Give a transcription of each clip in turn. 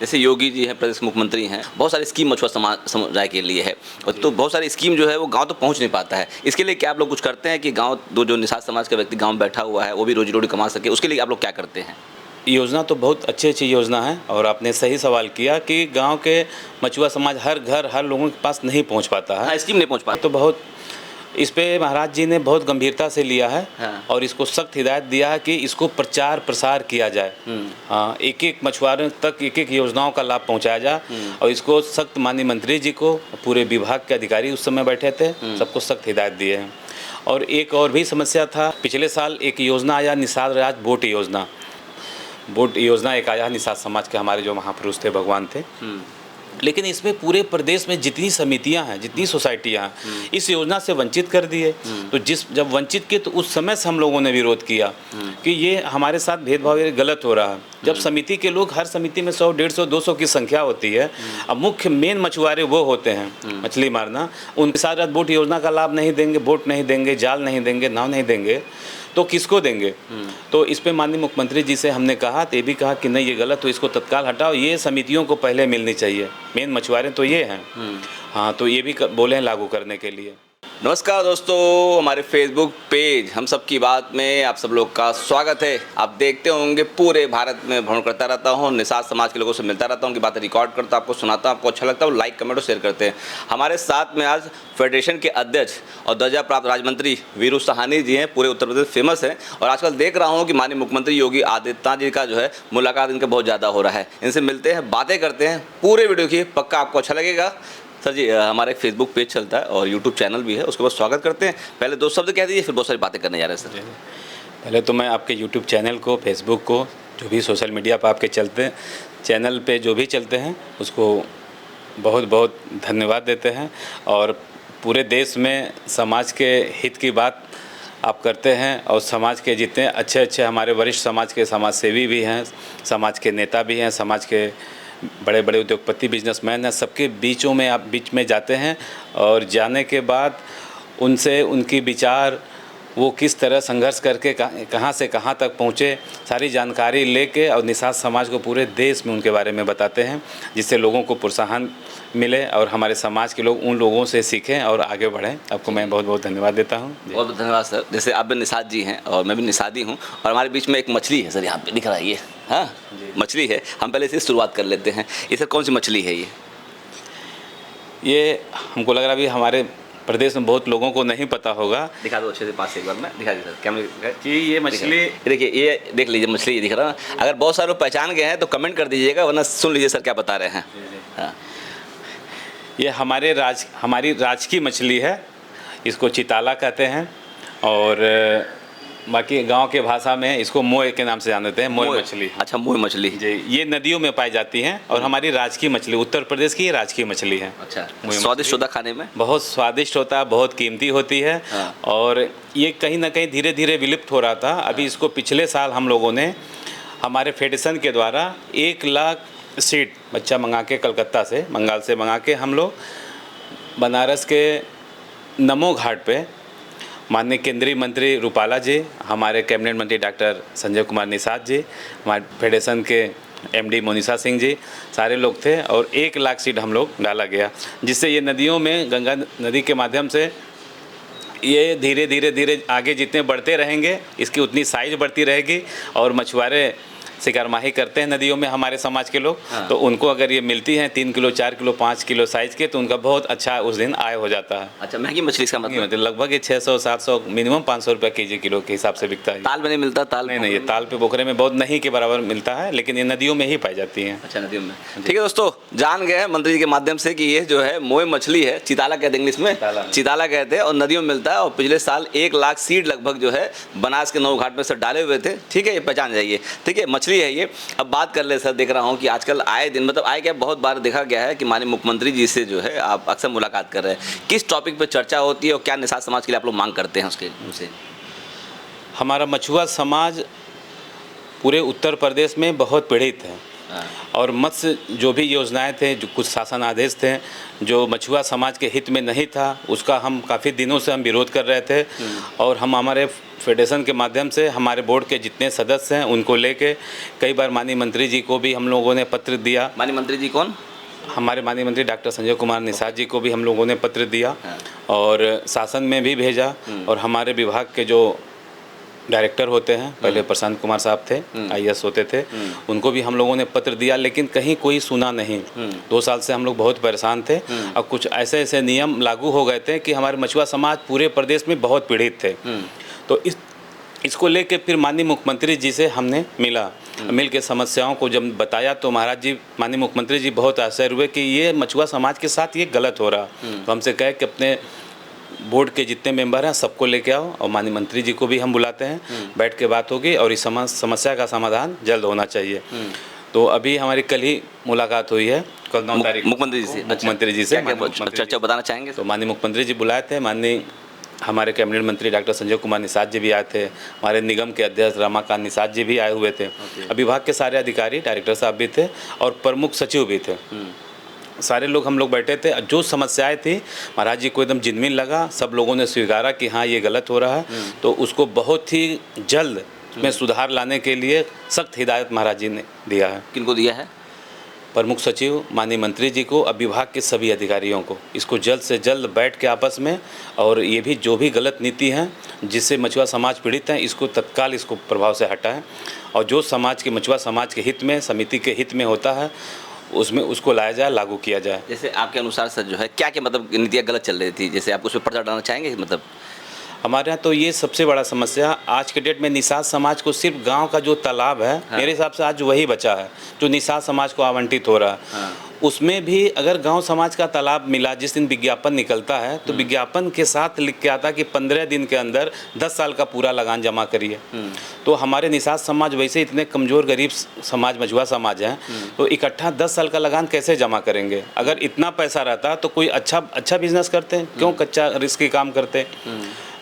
जैसे योगी जी हैं, प्रदेश मुख्यमंत्री हैं, बहुत सारी स्कीम मछुआ समुदाय के लिए है, और तो बहुत सारी स्कीम जो है वो गांव तक पहुंच नहीं पाता है। इसके लिए क्या आप लोग कुछ करते हैं कि गांव जो निषाद समाज का व्यक्ति गांव में बैठा हुआ है वो भी रोजी रोटी कमा सके, उसके लिए आप लोग क्या करते हैं? योजना तो बहुत अच्छी योजना है और आपने सही सवाल किया कि गांव के मछुआ समाज हर घर हर लोगों के पास नहीं पहुंच पाता है। हाँ, स्कीम नहीं पहुँच पाता। तो बहुत इस पे महाराज जी ने बहुत गंभीरता से लिया है। हाँ। और इसको सख्त हिदायत दिया है कि इसको प्रचार प्रसार किया जाए। हाँ, एक एक मछुआरों तक एक एक योजनाओं का लाभ पहुंचाया जाए। और इसको सख्त माननीय मंत्री जी को, पूरे विभाग के अधिकारी उस समय बैठे थे, सबको सख्त हिदायत दिए हैं। और एक और भी समस्या था, पिछले साल एक योजना आया, निषाद राज बोट योजना। बोट योजना एक आया निषाद समाज के, हमारे जो महापुरुष थे, भगवान थे। लेकिन इसमें पूरे प्रदेश में जितनी समितियां हैं, जितनी सोसाइटियां हैं, इस योजना से वंचित कर दिए। तो जब वंचित किए तो उस समय से हम लोगों ने विरोध किया कि ये हमारे साथ भेदभाव, ये गलत हो रहा है। जब समिति के लोग, हर समिति में 100, 150, 200 की संख्या होती है, अब मुख्य मेन मछुआरे वो होते हैं मछली मारना, उनके साथ बोट योजना का लाभ नहीं देंगे, बोट नहीं देंगे, जाल नहीं देंगे, नाव नहीं देंगे, तो किसको देंगे? तो इस पे माननीय मुख्यमंत्री जी से हमने कहा, तो ये भी कहा कि नहीं, ये गलत, तो इसको तत्काल हटाओ, ये समितियों को पहले मिलनी चाहिए, मेन मछुआरे तो ये हैं। हाँ, तो ये भी बोले हैं लागू करने के लिए। नमस्कार दोस्तों, हमारे फेसबुक पेज हम सब की बात में आप सब लोग का स्वागत है। आप देखते होंगे पूरे भारत में भ्रमण करता रहता हूँ, निषाद समाज के लोगों से मिलता रहता हूँ, उनकी बातें रिकॉर्ड करता हूँ, आपको सुनाता हूँ, आपको अच्छा लगता है, लाइक कमेंट और शेयर करते हैं। हमारे साथ में आज फेडरेशन के अध्यक्ष और दर्जा प्राप्त राज्य मंत्री वीरू साहनी जी हैं, पूरे उत्तर प्रदेश फेमस हैं। और आजकल देख रहा हूँ कि माननीय मुख्यमंत्री योगी आदित्यनाथ जी का जो है मुलाकात इनका बहुत ज़्यादा हो रहा है। इनसे मिलते हैं, बातें करते हैं, पूरे वीडियो की पक्का आपको अच्छा लगेगा। सर जी, हमारा एक फेसबुक पेज चलता है और यूट्यूब चैनल भी है, उसके बाद स्वागत करते हैं। पहले दो शब्द कह दीजिए, फिर बहुत सारी बातें करने जा रहे हैं सर। पहले तो मैं आपके यूट्यूब चैनल को, फेसबुक को, जो भी सोशल मीडिया पर आपके चलते हैं, चैनल पे जो भी चलते हैं, उसको बहुत बहुत धन्यवाद देते हैं। और पूरे देश में समाज के हित की बात आप करते हैं, और समाज के जितने अच्छे अच्छे हमारे वरिष्ठ समाज के समाज सेवी भी हैं, समाज के नेता भी हैं, समाज के बड़े बड़े उद्योगपति, बिजनेसमैन हैं, सबके बीचों में आप बीच में जाते हैं। और जाने के बाद उनसे उनकी विचार, वो किस तरह संघर्ष करके कहाँ से कहाँ तक पहुँचे, सारी जानकारी लेके और निषाद समाज को पूरे देश में उनके बारे में बताते हैं, जिससे लोगों को प्रोत्साहन मिले और हमारे समाज के लोग उन लोगों से सीखें और आगे बढ़ें। आपको मैं बहुत बहुत धन्यवाद देता हूँ। बहुत बहुत धन्यवाद सर। जैसे आप भी निषाद जी हैं और मैं भी निषादी हूँ, और हमारे बीच में एक मछली है सर, यहाँ पे दिख रहा है ये। हाँ, मछली है। हम पहले से शुरुआत कर लेते हैं। ये सर कौन सी मछली है? ये हमको लग रहा है अभी हमारे प्रदेश में बहुत लोगों को नहीं पता होगा। दिखा दो अच्छे से, पास से एक बार में दिखा दीजिए सर कैमरे कि ये मछली, देखिए, ये देख लीजिए मछली, ये दिख रहा है। अगर बहुत सारे लोग पहचान गए हैं तो कमेंट कर दीजिएगा, वरना सुन लीजिए सर क्या बता रहे हैं। हाँ, ये हमारी राज की मछली है, इसको चिताला कहते हैं। और बाकी गांव के भाषा में इसको मोय के नाम से जानते हैं, मोय मछली। अच्छा, मोय मछली जी। ये नदियों में पाई जाती हैं और हमारी राज की मछली, उत्तर प्रदेश की राज की मछली है। अच्छा, स्वादिष्ट होता खाने में? बहुत स्वादिष्ट होता है, बहुत कीमती होती है। हाँ। और ये कहीं ना कहीं धीरे धीरे विलुप्त हो रहा था। अभी इसको पिछले साल हम लोगों ने हमारे फेडरेशन के द्वारा 1 लाख सीट बच्चा मंगा के, कलकत्ता से, बंगाल से मंगा के, हम लोग बनारस के नमो घाट पे माननीय केंद्रीय मंत्री रूपाला जी, हमारे कैबिनेट मंत्री डॉक्टर संजय कुमार निषाद जी, हमारे फेडरेशन के एमडी मोनिसा सिंह जी, सारे लोग थे। और 1 लाख सीट हम लोग डाला गया, जिससे ये नदियों में, गंगा नदी के माध्यम से ये धीरे धीरे धीरे आगे जितने बढ़ते रहेंगे, इसकी उतनी साइज बढ़ती रहेगी। और मछुआरे शिकारमाही करते हैं नदियों में हमारे समाज के लोग। हाँ। तो उनको अगर ये मिलती हैं 3 किलो, 4 किलो, 5 किलो साइज के, तो उनका बहुत अच्छा उस दिन आय हो जाता है। अच्छा, महंगी मछली इसका मतलब? लगभग 600, 700, मिनिमम 500 रुपये केजी किलो के हिसाब से बिकता है। ताल में नहीं मिलता? ताल नहीं, ये ताल पे पोखरे में बहुत नहीं के बराबर मिलता है, लेकिन ये नदियों में ही पाई जाती है। अच्छा, नदियों में। ठीक है दोस्तों, जान गए हैं मंत्री जी के माध्यम से कि ये जो है मोय मछली है, चिताला कहते हैं इंग्लिश में, चिताला कहते हैं, और नदियों में मिलता है। और पिछले साल 1 लाख सीट लगभग जो है बनारस के नौ घाट में सर डाले हुए थे। ठीक है, ये पहचान जाइए। ठीक है, मछली है ये। अब बात कर ले सर, देख रहा हूँ कि आजकल आए दिन, मतलब आए क्या, बहुत बार देखा गया है कि माननीय मुख्यमंत्री जी से जो है आप अक्सर मुलाकात कर रहे हैं। किस टॉपिक पे चर्चा होती है और क्या निषाद समाज के लिए आप लोग मांग करते हैं उसके उनसे? हमारा मछुआ समाज पूरे उत्तर प्रदेश में बहुत पीड़ित है। और मत्स्य जो भी योजनाएं थे, जो कुछ शासन आदेश थे जो मछुआ समाज के हित में नहीं था, उसका हम काफ़ी दिनों से हम विरोध कर रहे थे। और हम हमारे फेडरेशन के माध्यम से हमारे बोर्ड के जितने सदस्य हैं उनको लेके कई बार माननीय मंत्री जी को भी हम लोगों ने पत्र दिया। माननीय मंत्री जी कौन? हमारे माननीय मंत्री डॉक्टर संजय कुमार निषाद जी को भी हम लोगों ने पत्र दिया और शासन में भी भेजा। और हमारे विभाग के जो डायरेक्टर होते हैं, पहले प्रशांत कुमार साहब थे, IAS होते थे, उनको भी हम लोगों ने पत्र दिया, लेकिन कहीं कोई सुना नहीं। 2 साल से हम लोग बहुत परेशान थे। अब कुछ ऐसे ऐसे नियम लागू हो गए थे कि हमारे मछुआ समाज पूरे प्रदेश में बहुत पीड़ित थे। तो इसको लेके फिर माननीय मुख्यमंत्री जी से हमने मिल के समस्याओं को जब बताया तो महाराज जी, माननीय मुख्यमंत्री जी बहुत आश्चर्य हुए कि ये मछुआ समाज के साथ ये गलत हो रहा। तो हमसे कहे कि अपने बोर्ड के जितने मेंबर हैं सबको लेके आओ और माननीय मंत्री जी को भी हम बुलाते हैं, बैठ के बात होगी और इस समस्या का समाधान जल्द होना चाहिए। तो अभी हमारी कल ही मुलाकात हुई है, कल 9 तारीख मुख्यमंत्री जी से चर्चा बताना चाहेंगे? तो माननीय मुख्यमंत्री जी बुलाए थे, माननीय हमारे कैबिनेट मंत्री डॉक्टर संजय कुमार निषाद जी भी आए थे, हमारे निगम के अध्यक्ष रमाकांत निषाद जी भी आए हुए थे। विभाग के सारे अधिकारी, डायरेक्टर साहब भी थे और प्रमुख सचिव भी थे। सारे लोग हम लोग बैठे थे। जो समस्याएं थी महाराज जी को एकदम जिनमिन लगा, सब लोगों ने स्वीकारा कि हाँ ये गलत हो रहा है, तो उसको बहुत ही जल्द में सुधार लाने के लिए सख्त हिदायत महाराज जी ने दिया है। किनको दिया है? प्रमुख सचिव, माननीय मंत्री जी को और विभाग के सभी अधिकारियों को, इसको जल्द से जल्द बैठ के आपस में, और ये भी जो भी गलत नीति हैं जिससे मछुआ समाज पीड़ित हैं, इसको तत्काल इसको प्रभाव से हटाएं और जो समाज के मछुआ समाज के हित में, समिति के हित में होता है उसमें उसको लाया जाए, लागू किया जाए। जैसे आपके अनुसार सर जो है क्या क्या मतलब नीतियाँ गलत चल रही थी, जैसे आप उस पर पर्दा डालना चाहेंगे? मतलब हमारे यहाँ तो ये सबसे बड़ा समस्या आज के डेट में निषाद समाज को सिर्फ गांव का जो तालाब है, मेरे हिसाब से आज वही बचा है जो निषाद समाज को आवंटित हो रहा है। उसमें भी अगर गांव समाज का तालाब मिला, जिस दिन विज्ञापन निकलता है तो विज्ञापन के साथ लिख के आता कि 15 दिन के अंदर 10 साल का पूरा लगान जमा करिए। तो हमारे निषाद समाज वैसे इतने कमज़ोर गरीब समाज, मछुआ समाज हैं, तो इकट्ठा 10 साल का लगान कैसे जमा करेंगे? अगर इतना पैसा रहता तो कोई अच्छा बिजनेस करते, क्यों कच्चा रिस्की काम करते?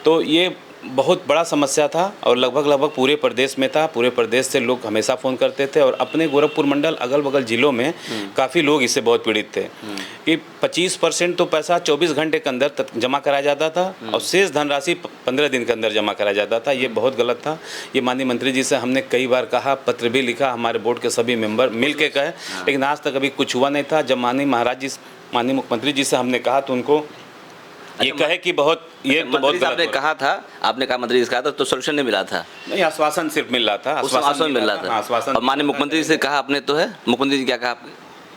तो ये बहुत बड़ा समस्या था और लगभग पूरे प्रदेश में था। पूरे प्रदेश से लोग हमेशा फ़ोन करते थे और अपने गोरखपुर मंडल अगल बगल ज़िलों में काफ़ी लोग इससे बहुत पीड़ित थे कि 25% तो पैसा 24 घंटे के अंदर जमा कराया जाता था और शेष धनराशि 15 दिन के अंदर जमा कराया जाता था। ये बहुत गलत था। ये माननीय मंत्री जी से हमने कई बार कहा, पत्र भी लिखा, हमारे बोर्ड के सभी मेंबर मिल के कहे, लेकिन आज तक अभी कुछ हुआ नहीं था। जब माननीय मुख्यमंत्री जी से हमने कहा तो उनको ये कहे कि बहुत ये तो बहुत आपने कहा था, आपने कहा मंत्री जी से कहा था तो सोल्यूशन नहीं मिला था? नहीं, आश्वासन सिर्फ मिल रहा था, आश्वासन मिल रहा था। आश्वासन। और माननीय मुख्यमंत्री से कहा आपने तो है, मुख्यमंत्री जी क्या कहा आपने?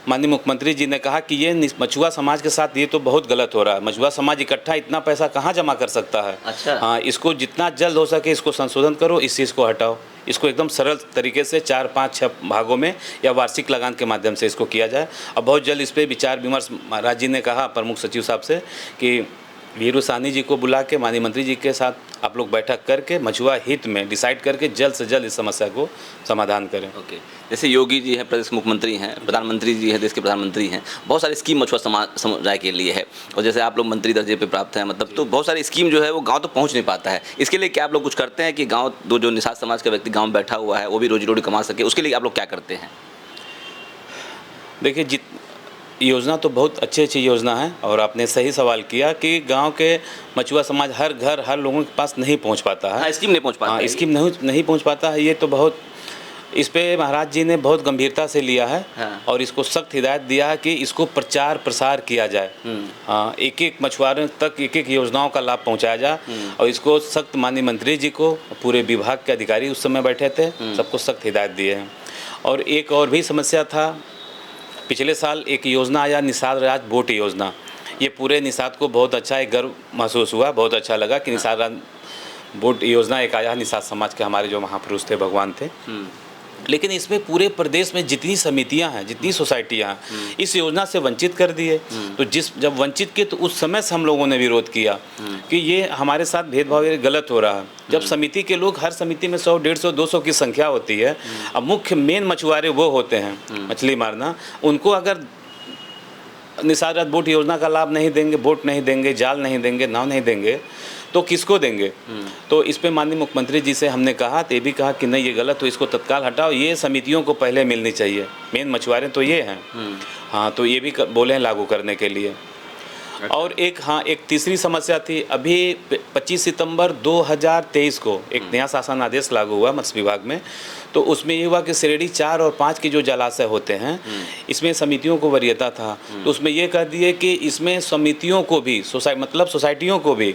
माननीय मुख्यमंत्री जी ने कहा कि ये मछुआ समाज के साथ ये तो बहुत गलत हो रहा है। मछुआ समाज इकट्ठा इतना पैसा कहाँ जमा कर सकता है? अच्छा। हाँ, इसको जितना जल्द हो सके इसको संशोधन करो, इस चीज़ को हटाओ, इसको एकदम सरल तरीके से 4, 5, 6 भागों में या वार्षिक लगान के माध्यम से इसको किया जाए। और बहुत जल्द इस पर विचार विमर्श महाराज जी ने कहा प्रमुख सचिव साहब से कि वीरू साहनी जी को बुला के माननीय मंत्री जी के साथ आप लोग बैठक करके मछुआ हित में डिसाइड करके जल्द से जल्द इस समस्या को समाधान करें। ओके। जैसे योगी जी हैं, प्रदेश के मुख्यमंत्री हैं, प्रधानमंत्री जी हैं, देश के प्रधानमंत्री हैं, बहुत सारी स्कीम मछुआ समुदाय के लिए है, और जैसे आप लोग मंत्री दर्जे पे प्राप्त हैं, मतलब तो बहुत सारी स्कीम जो है वो गांव तो पहुंच नहीं पाता है। इसके लिए क्या आप लोग कुछ करते हैं कि गाँव जो निषाद समाज का व्यक्ति गाँव में बैठा हुआ है वो भी रोजी रोटी कमा सके? उसके लिए आप लोग क्या करते हैं? देखिए, योजना तो बहुत अच्छी योजना है और आपने सही सवाल किया कि गांव के मछुआ समाज हर घर, हर लोगों के पास नहीं पहुंच पाता है। हाँ, स्कीम नहीं पहुंच पाता। हाँ, स्कीम नहीं पहुंच पाता है। ये तो बहुत, इस पे महाराज जी ने बहुत गंभीरता से लिया है। हाँ। और इसको सख्त हिदायत दिया है कि इसको प्रचार प्रसार किया जाए। हाँ, एक मछुआरों तक एक योजनाओं का लाभ पहुँचाया जाए और इसको सख्त माननीय मंत्री जी को, पूरे विभाग के अधिकारी उस समय बैठे थे, सबको सख्त हिदायत दिए हैं। और एक और भी समस्या था, पिछले साल एक योजना आया, निषाद राज बोट योजना। ये पूरे निषाद को बहुत अच्छा एक गर्व महसूस हुआ, बहुत अच्छा लगा कि निषाद राज बोट योजना एक आया, निषाद समाज के हमारे जो महापुरुष थे, भगवान थे। लेकिन इसमें पूरे प्रदेश में जितनी समितियां हैं, जितनी सोसाइटियां हैं, इस योजना से वंचित कर दिए। तो जब वंचित किए तो उस समय से हम लोगों ने विरोध किया कि ये हमारे साथ भेदभाव, ये गलत हो रहा है। जब समिति के लोग, हर समिति में 100, 150, 200 की संख्या होती है, अब मुख्य मेन मछुआरे वो होते हैं मछली मारना, उनको अगर निषाद राज बोट योजना का लाभ नहीं देंगे, बोट नहीं देंगे, जाल नहीं देंगे, नाव नहीं देंगे, तो किसको देंगे? तो इस पे माननीय मुख्यमंत्री जी से हमने कहा, तो ये भी कहा कि नहीं ये गलत, तो इसको तत्काल हटाओ, ये समितियों को पहले मिलनी चाहिए, मेन मछुआरे तो ये हैं। हाँ, तो ये भी बोले हैं लागू करने के लिए। और एक तीसरी समस्या थी, अभी 25 सितंबर 2023 को एक नया शासन आदेश लागू हुआ मत्स्य विभाग में, तो उसमें ये हुआ कि श्रेणी 4 और 5 के जो जलाशय होते हैं, इसमें समितियों को वरीयता था, तो उसमें ये कर दिए कि इसमें समितियों को भी सोसाइटियों को भी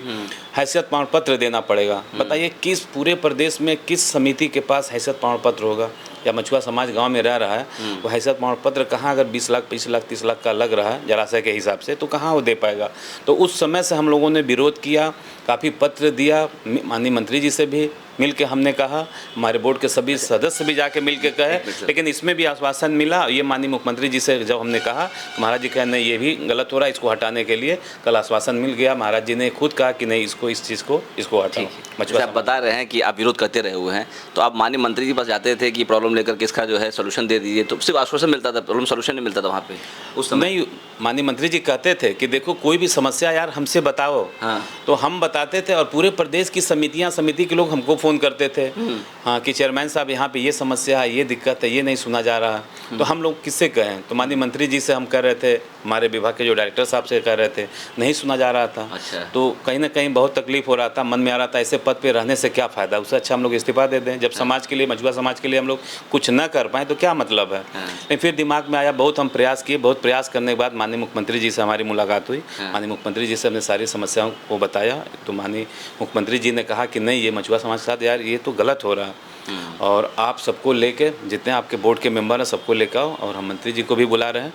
हैसियत प्रमाण पत्र देना पड़ेगा। बताइए किस पूरे प्रदेश में किस समिति के पास हैसियत प्रमाण पत्र होगा? या मछुआ समाज गांव में रह रहा है, वो हैसियत प्रमाण पत्र कहाँ, अगर 20 लाख 25 लाख 30 लाख का लग रहा है जलाशय के हिसाब से, तो कहाँ वो दे पाएगा? तो उस समय से हम लोगों ने विरोध किया, काफ़ी पत्र दिया, माननीय मंत्री जी से भी मिल के हमने कहा, हमारे बोर्ड के सभी सदस्य भी जाके मिल के कहे, लेकिन इसमें भी आश्वासन मिला। ये माननीय मुख्यमंत्री जी से जब हमने कहा, महाराज जी कहे नहीं ये भी गलत हो रहा है, इसको हटाने के लिए कल आश्वासन मिल गया। महाराज जी ने खुद कहा कि नहीं इसको इस चीज़ को इसको हटाओ। मछुआ आप बता रहे हैं कि आप विरोध करते रहे हुए हैं, तो आप माननीय मंत्री जी पास जाते थे कि प्रॉब्लम लेकर के इसका जो है सोल्यूशन दे दीजिए, तो सिर्फ आश्वासन मिलता था, प्रॉब्लम सोल्यूशन नहीं मिलता था वहाँ पे उस समय? नहीं, माननीय मंत्री जी कहते थे कि देखो कोई भी समस्या यार हमसे बताओ। हाँ। तो हम बताते थे, और पूरे प्रदेश की समिति के लोग हमको फ़ोन करते थे, हाँ कि चेयरमैन साहब यहाँ पे ये समस्या है, ये दिक्कत है, ये नहीं सुना जा रहा। तो हम लोग किससे कहें? तो माननीय मंत्री जी से हम कर रहे थे, हमारे विभाग के जो डायरेक्टर साहब से कर रहे थे, नहीं सुना जा रहा था। अच्छा। तो कहीं ना कहीं बहुत तकलीफ हो रहा था, मन में आ रहा था ऐसे पद पे रहने से क्या फ़ायदा, उससे अच्छा हम लोग इस्तीफा दे दें। जब समाज के लिए, मछुआ समाज के लिए हम लोग कुछ न कर पाएँ तो क्या मतलब है? लेकिन फिर दिमाग में आया, बहुत हम प्रयास किए, बहुत प्रयास करने के बाद माननीय मुख्यमंत्री जी से हमारी मुलाकात हुई। माननीय मुख्यमंत्री जी से हमने सारी समस्याओं को बताया, तो माननीय मुख्यमंत्री जी ने कहा कि नहीं ये मछुआ समाज के साथ यार ये तो गलत हो रहा है, और आप सबको लेके, जितने आपके बोर्ड के मेंबर हैं सबको लेकर आओ, और हम मंत्री जी को भी बुला रहे हैं,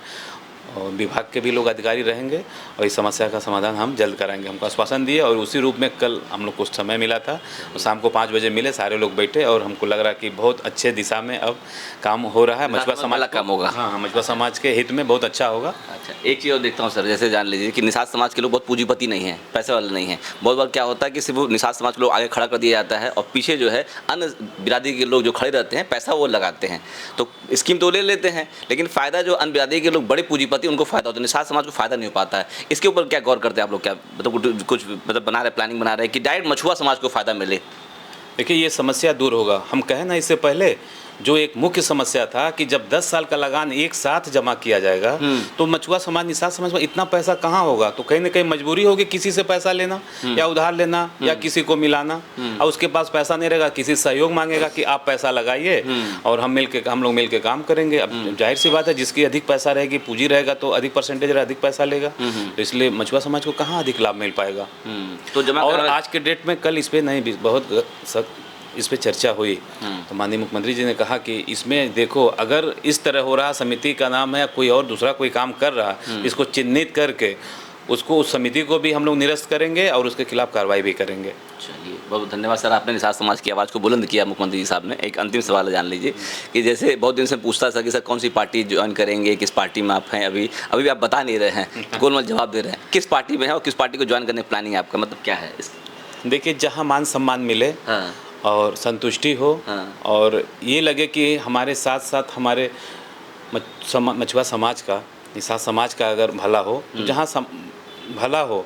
और विभाग के भी लोग अधिकारी रहेंगे, और इस समस्या का समाधान हम जल्द कराएंगे। हमको आश्वासन दिए, और उसी रूप में कल हम लोग को समय मिला था, और शाम को 5 बजे मिले, सारे लोग बैठे, और हमको लग रहा कि बहुत अच्छे दिशा में अब काम हो रहा है। मछुआ समाज काम होगा। हाँ, मछुआ समाज के हित में बहुत अच्छा होगा। अच्छा, एक चीज़ और देखता हूँ सर, जैसे जान लीजिए कि निषाद समाज के लोग बहुत पूंजीपति नहीं हैं, पैसे वाले नहीं हैं। बहुत बार क्या होता है कि सिर्फ निषाद समाज के लोग आगे खड़ा कर दिया जाता है, और पीछे जो है अन्य बिरादरी के लोग जो खड़े रहते हैं, पैसा वो लगाते हैं, तो स्कीम तो ले लेते हैं, लेकिन फ़ायदा जो अन्य बिरादरी के लोग बड़े पूंजीपति उनको फ़ायदा होता है, निषाद समाज को फ़ायदा नहीं हो पाता है। इसके ऊपर क्या गौर करते हैं आप लोग? क्या मतलब कुछ मतलब बना रहे, प्लानिंग बना रहे हैं कि डायरेक्ट मछुआ समाज को फ़ायदा मिले? देखिए ये समस्या दूर होगा। हम कहें ना, इससे पहले जो एक मुख्य समस्या था कि जब 10 साल का लगान एक साथ जमा किया जाएगा, तो मछुआ समाज, निषाद समाज में इतना पैसा कहाँ होगा? तो कहीं ना कहीं मजबूरी होगी किसी से पैसा लेना, या उधार लेना, या किसी को मिलाना, और उसके पास पैसा नहीं रहेगा, किसी सहयोग मांगेगा कि आप पैसा लगाइए और हम लोग मिल के काम करेंगे। अब जाहिर सी बात है, जिसकी अधिक पैसा रहेगी, पूंजी रहेगा, तो अधिक परसेंटेज अधिक पैसा लेगा, तो इसलिए मछुआ समाज को कहाँ अधिक लाभ मिल पाएगा? तो जमा, और आज के डेट में कल इस पर नहीं, बहुत इस पे चर्चा हुई, तो माननीय मुख्यमंत्री जी ने कहा कि इसमें देखो, अगर इस तरह हो रहा, समिति का नाम है, कोई और दूसरा कोई काम कर रहा, इसको चिन्हित करके उसको, उस समिति को भी हम लोग निरस्त करेंगे, और उसके खिलाफ कार्रवाई भी करेंगे। चलिए, बहुत धन्यवाद सर, आपने निषाद समाज की आवाज़ को बुलंद किया मुख्यमंत्री जी साहब ने। एक अंतिम सवाल जान लीजिए कि जैसे बहुत दिन से पूछता था कि सर कौन सी पार्टी ज्वाइन करेंगे, किस पार्टी में आप हैं, अभी भी आप बता नहीं रहे हैं, गोलमोल जवाब दे रहे हैं। किस पार्टी में है और किस पार्टी को ज्वाइन करने की प्लानिंग है आपका, मतलब क्या है? देखिए, जहाँ मान सम्मान मिले और संतुष्टि हो, और ये लगे कि हमारे साथ साथ हमारे मछुआ समाज का, निषाद समाज का अगर भला हो, तो जहाँ भला हो,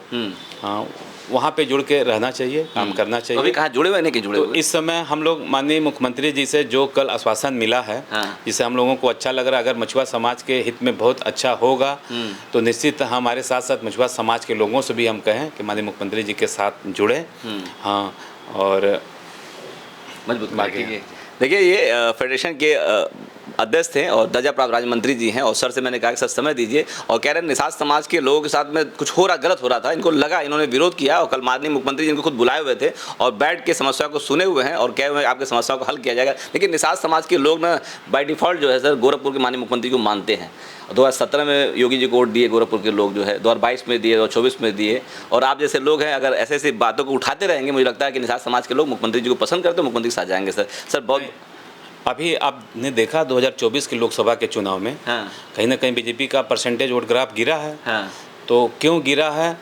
हाँ, वहाँ पे जुड़ के रहना चाहिए, काम करना चाहिए। अभी कहाँ जुड़े हुए नहीं कि जुड़े हुए? तो इस समय हम लोग माननीय मुख्यमंत्री जी से जो कल आश्वासन मिला है, जिससे हम लोगों को अच्छा लग रहा है, अगर मछुआ समाज के हित में बहुत अच्छा होगा, तो निश्चित हमारे साथ साथ मछुआ समाज के लोगों से भी हम कहें कि माननीय मुख्यमंत्री जी के साथ जुड़े, हाँ, और मजबूत बाकी। देखिए, ये फेडरेशन के अध्यक्ष थे और दर्जा प्राप्त राज्य मंत्री जी हैं, और सर से मैंने कहा कि सर समय दीजिए, और कह रहे हैं निषाद समाज के लोगों के साथ में कुछ हो रहा, गलत हो रहा था, इनको लगा, इन्होंने विरोध किया, और कल माननीय मुख्यमंत्री जी इनको खुद बुलाए हुए थे और बैठ के समस्या को सुने हुए हैं, और कहे हुए आपके समस्याओं को हल किया जाएगा। लेकिन निषाद समाज के लोग ना बाय डिफ़ॉल्ट जो है सर गोरखपुर के माननीय मुख्यमंत्री को मानते हैं। 2017 में योगी जी को वोट दिए गोरखपुर के लोग, जो है 2022 में दिए, 2024 में दिए, और आप जैसे लोग हैं अगर ऐसे ऐसी बातों को उठाते रहेंगे, मुझे लगता है कि निषाद समाज के लोग मुख्यमंत्री जी को पसंद करते, मुख्यमंत्री के साथ जाएंगे। सर बहुत अभी आपने देखा 2024 के लोकसभा के चुनाव में, कहीं ना कहीं बीजेपी का परसेंटेज वोट ग्राफ गिरा है। तो क्यों गिरा है?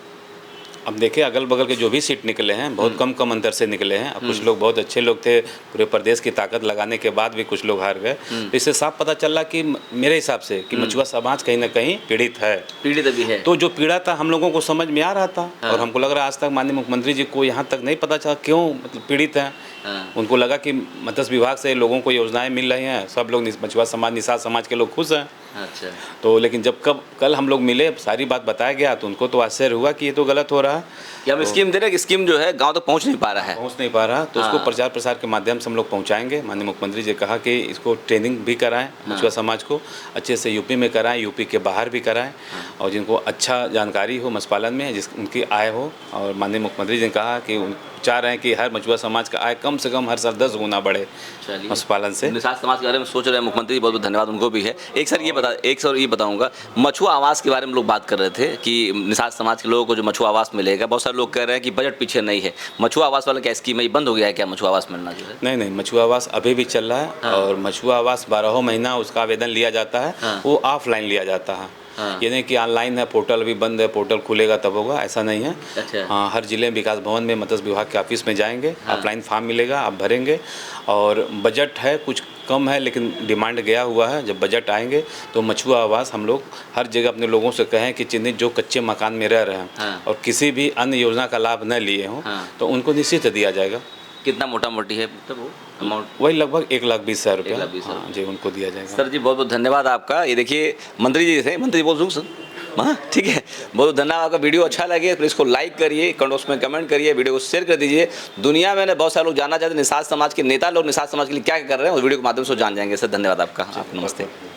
अब देखिए अगल बगल के जो भी सीट निकले हैं बहुत कम अंतर से निकले हैं। अब कुछ लोग बहुत अच्छे लोग थे, पूरे प्रदेश की ताकत लगाने के बाद भी कुछ लोग हार गए। तो इससे साफ पता चल रहा कि मेरे हिसाब से कि मछुआ समाज कहीं ना कहीं पीड़ित है। पीड़ित अभी है। तो जो पीड़ा था हम लोगों को समझ में आ रहा था और हमको लग रहा है आज तक माननीय मुख्यमंत्री जी को यहाँ तक नहीं पता चला क्यों मतलब पीड़ित हैं। उनको लगा कि मत्स्य विभाग से लोगों को योजनाएं मिल रही हैं, सब लोग मछुआ समाज निषाद समाज के लोग खुश हैं। अच्छा। तो लेकिन जब कल हम लोग मिले सारी बात बताया गया तो उनको तो आश्चर्य हुआ कि ये तो गलत हो रहा है। कि हम स्कीम दे रहे हैं कि स्कीम जो है गांव तक पहुंच नहीं पा रहा है। पहुंच नहीं पा रहा तो उसको प्रचार प्रसार के माध्यम से हम लोग पहुंचाएंगे। माननीय मुख्यमंत्री जी कहा कि इसको ट्रेनिंग भी कराएं मछुआ समाज को अच्छे से, यूपी में कराएं, यूपी के बाहर भी कराएं और जिनको अच्छा जानकारी हो मत्स्य पालन में, जिस उनकी आय हो। और माननीय मुख्यमंत्री जी ने कहा कि चाह रहे हैं कि हर मछुआ समाज का आय कम से कम हर साल 10 गुना बढ़े मत्स्य पालन से। निषाद समाज के बारे में सोच रहे हैं मुख्यमंत्री, बहुत बहुत धन्यवाद उनको भी है। एक सर ये बताऊंगा, मछुआ आवास के बारे में लोग बात कर रहे थे कि निषाद समाज के लोगों को जो मछुआ आवास मिलेगा, बहुत सारे लोग कह रहे हैं कि बजट पीछे नहीं है। मछुआ आवास वाला क्या स्कीम है, बंद हो गया है क्या मछुआ आवास मिलना जो है? नहीं, मछुआ आवास अभी भी चल रहा है और मछुआ आवास 12 महीना उसका आवेदन लिया जाता है। वो ऑफलाइन लिया जाता है। ये नहीं कि ऑनलाइन है, पोर्टल अभी बंद है, पोर्टल खुलेगा तब होगा, ऐसा नहीं है। अच्छा। हाँ, हर जिले में विकास भवन में मत्स्य विभाग के ऑफिस में जाएंगे, ऑफलाइन फॉर्म मिलेगा, आप भरेंगे। और बजट है कुछ कम है लेकिन डिमांड गया हुआ है, जब बजट आएंगे तो मछुआ आवास हम लोग हर जगह अपने लोगों से कहें कि चिन्हित जो कच्चे मकान में रह रहे हैं और किसी भी अन्य योजना का लाभ न लिए हों तो उनको निश्चित दिया जाएगा। कितना मोटा मोटी है मतलब वो अमाउंट? वही लगभग 1,20,000 रुपये 1,20,000 जी उनको दिया जाएगा। सर जी बहुत बहुत धन्यवाद आपका। ये देखिए मंत्री जी थे, मंत्री बोल दूँ सर? हाँ ठीक है, बहुत धन्यवाद आपका। वीडियो अच्छा लगे तो इसको लाइक करिए, उसमें कमेंट करिए, वीडियो को शेयर कर दीजिए। दुनिया में बहुत सारे लोग जानना चाहते हैं निषाद समाज के नेता लोग निषाद समाज के लिए क्या कर रहे हैं, उस वीडियो के माध्यम से जान जाएंगे। सर धन्यवाद आपका, नमस्ते।